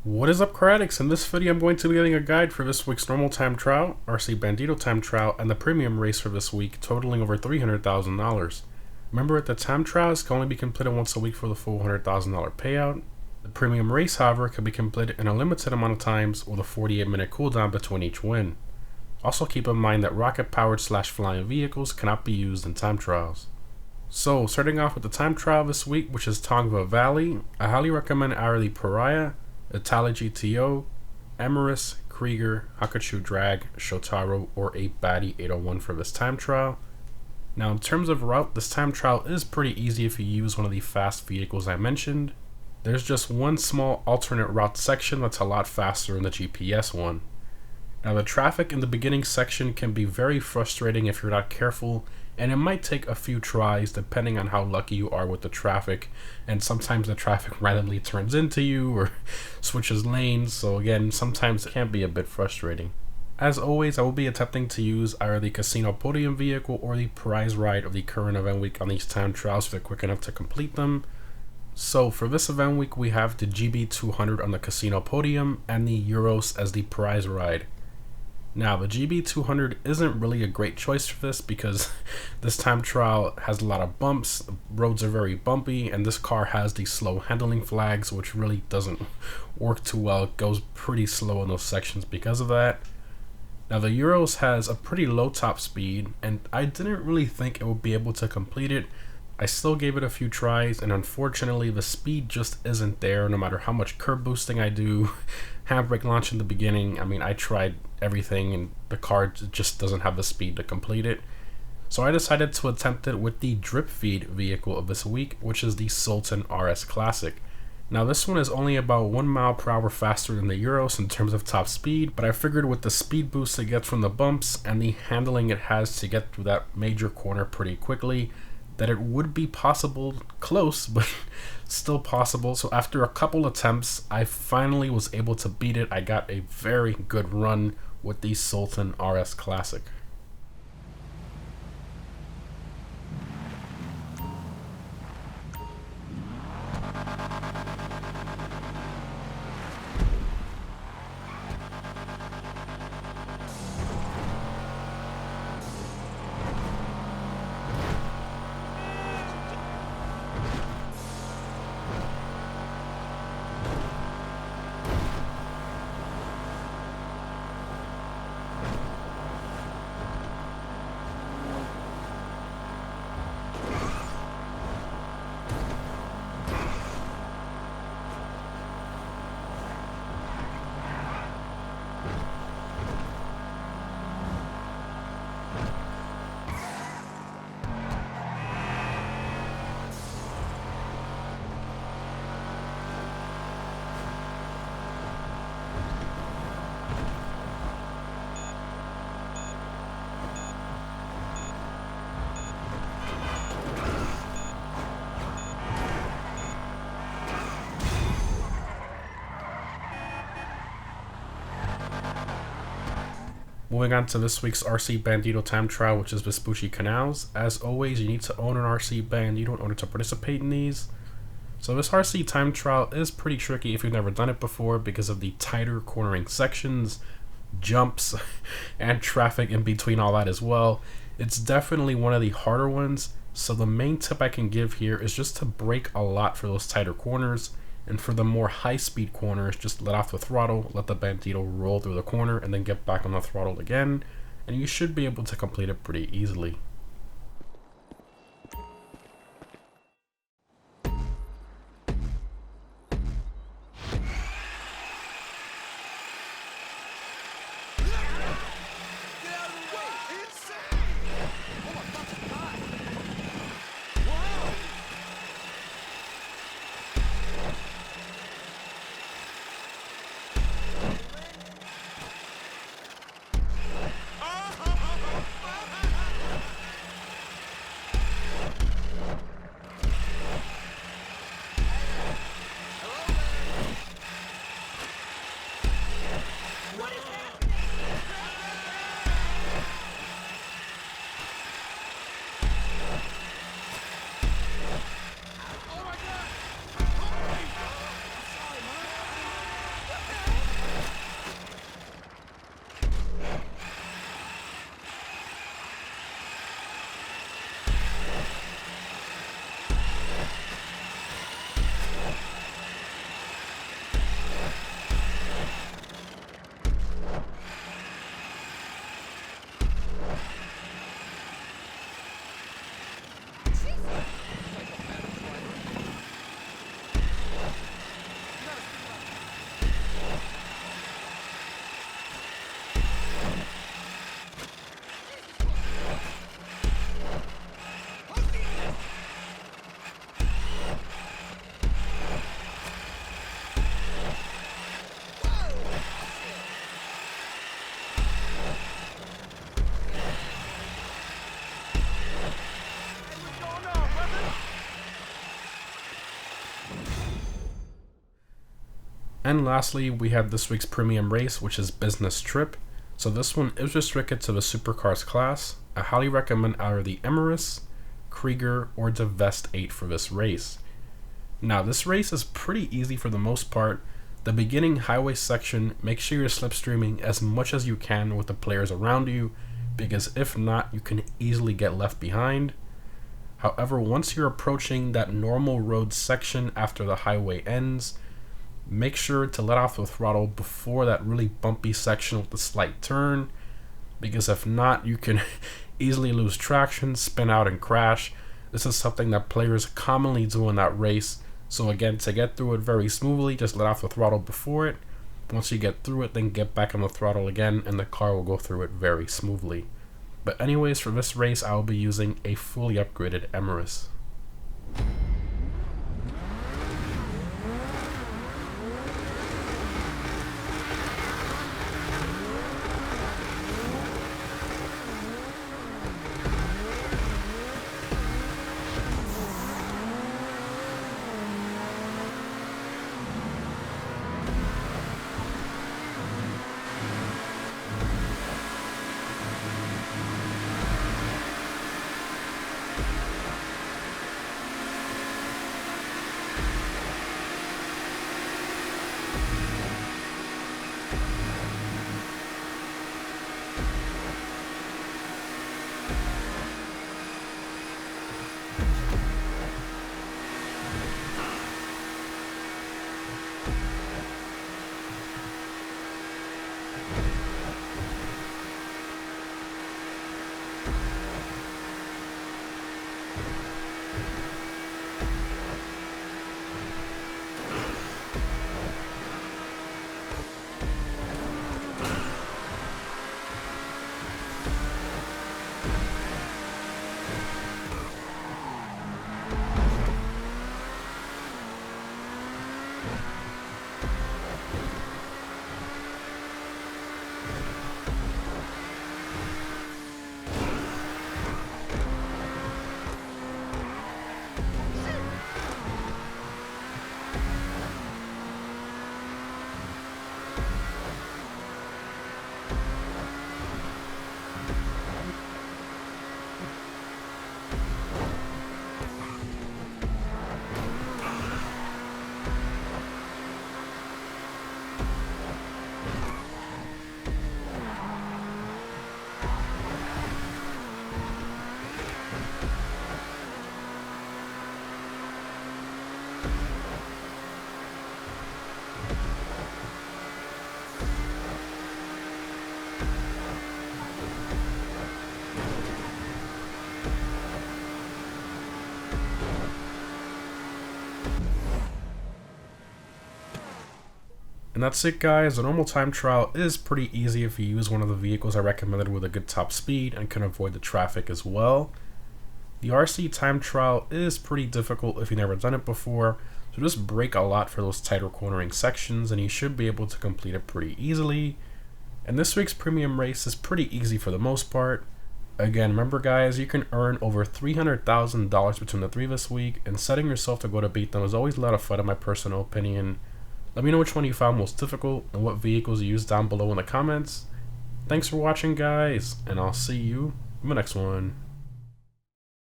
What is up, Critics? In this video I'm going to be getting a guide for this week's normal time trial, RC Bandito time trial, and the premium race for this week, totaling over $300,000. Remember that the time trials can only be completed once a week for the full $100,000 payout. The premium race, however, can be completed in a limited amount of times with a 48-minute cooldown between each win. Also keep in mind that rocket-powered / flying vehicles cannot be used in time trials. So, starting off with the time trial this week, which is Tongva Valley, I highly recommend either the Pariah, Itali GTO, Emerus, Krieger, Hakachu Drag, Shotaro, or 8-Baddie 801 for this time trial. Now in terms of route, this time trial is pretty easy if you use one of the fast vehicles I mentioned. There's just one small alternate route section that's a lot faster than the GPS one. Now the traffic in the beginning section can be very frustrating if you're not careful, and it might take a few tries depending on how lucky you are with the traffic, and sometimes the traffic randomly turns into you or switches lanes, so again, sometimes it can be a bit frustrating. As always, I will be attempting to use either the casino podium vehicle or the prize ride of the current event week on these time trials if they're quick enough to complete them. So for this event week, we have the GB200 on the casino podium and the Euros as the prize ride. Now the GB200 isn't really a great choice for this because this time trial has a lot of bumps, the roads are very bumpy, and this car has the slow handling flags, which really doesn't work too well. It goes pretty slow in those sections because of that. Now the Euros has a pretty low top speed, and I didn't really think it would be able to complete it. I still gave it a few tries, and unfortunately the speed just isn't there no matter how much curb boosting I do, handbrake launch in the beginning. I mean, I tried everything and the car just doesn't have the speed to complete it. So I decided to attempt it with the drip feed vehicle of this week, which is the Sultan Rs Classic. Now this one is only about 1 mile per hour faster than the Euros in terms of top speed, but I figured with the speed boost it gets from the bumps and the handling it has to get through that major corner pretty quickly, that it would be possible, close, but still possible. So after a couple attempts, I finally was able to beat it. I got a very good run with the Sultan RS Classic. Moving on to this week's RC Bandito time trial, which is Vespucci Canals. As always, you need to own an RC Bandito in order to participate in these. So this RC time trial is pretty tricky if you've never done it before because of the tighter cornering sections, jumps, and traffic in between all that as well. It's definitely one of the harder ones, so the main tip I can give here is just to brake a lot for those tighter corners. And for the more high-speed corners, just let off the throttle, let the Bandito roll through the corner, and then get back on the throttle again, and you should be able to complete it pretty easily. And lastly, we have this week's premium race, which is Business Trip. So this one is restricted to the Supercars class. I highly recommend either the Emirates, Krieger, or the Vest 8 for this race. Now this race is pretty easy for the most part. The beginning highway section, make sure you're slipstreaming as much as you can with the players around you, because if not, you can easily get left behind. However, once you're approaching that normal road section after the highway ends, make sure to let off the throttle before that really bumpy section with the slight turn, because if not, you can easily lose traction, spin out, and crash. This is something that players commonly do in that race. So again, to get through it very smoothly, just let off the throttle before it. Once you get through it, then get back on the throttle again, and the car will go through it very smoothly. But anyways, for this race, I will be using a fully upgraded Emirates. And that's it, guys. A normal time trial is pretty easy if you use one of the vehicles I recommended with a good top speed and can avoid the traffic as well. The RC time trial is pretty difficult if you've never done it before, so just brake a lot for those tighter cornering sections and you should be able to complete it pretty easily. And this week's premium race is pretty easy for the most part. Again, remember guys, you can earn over $300,000 between the three this week, and setting yourself to go to beat them is always a lot of fun in my personal opinion. Let me know which one you found most difficult and what vehicles you used down below in the comments. Thanks for watching, guys, and I'll see you in the next one.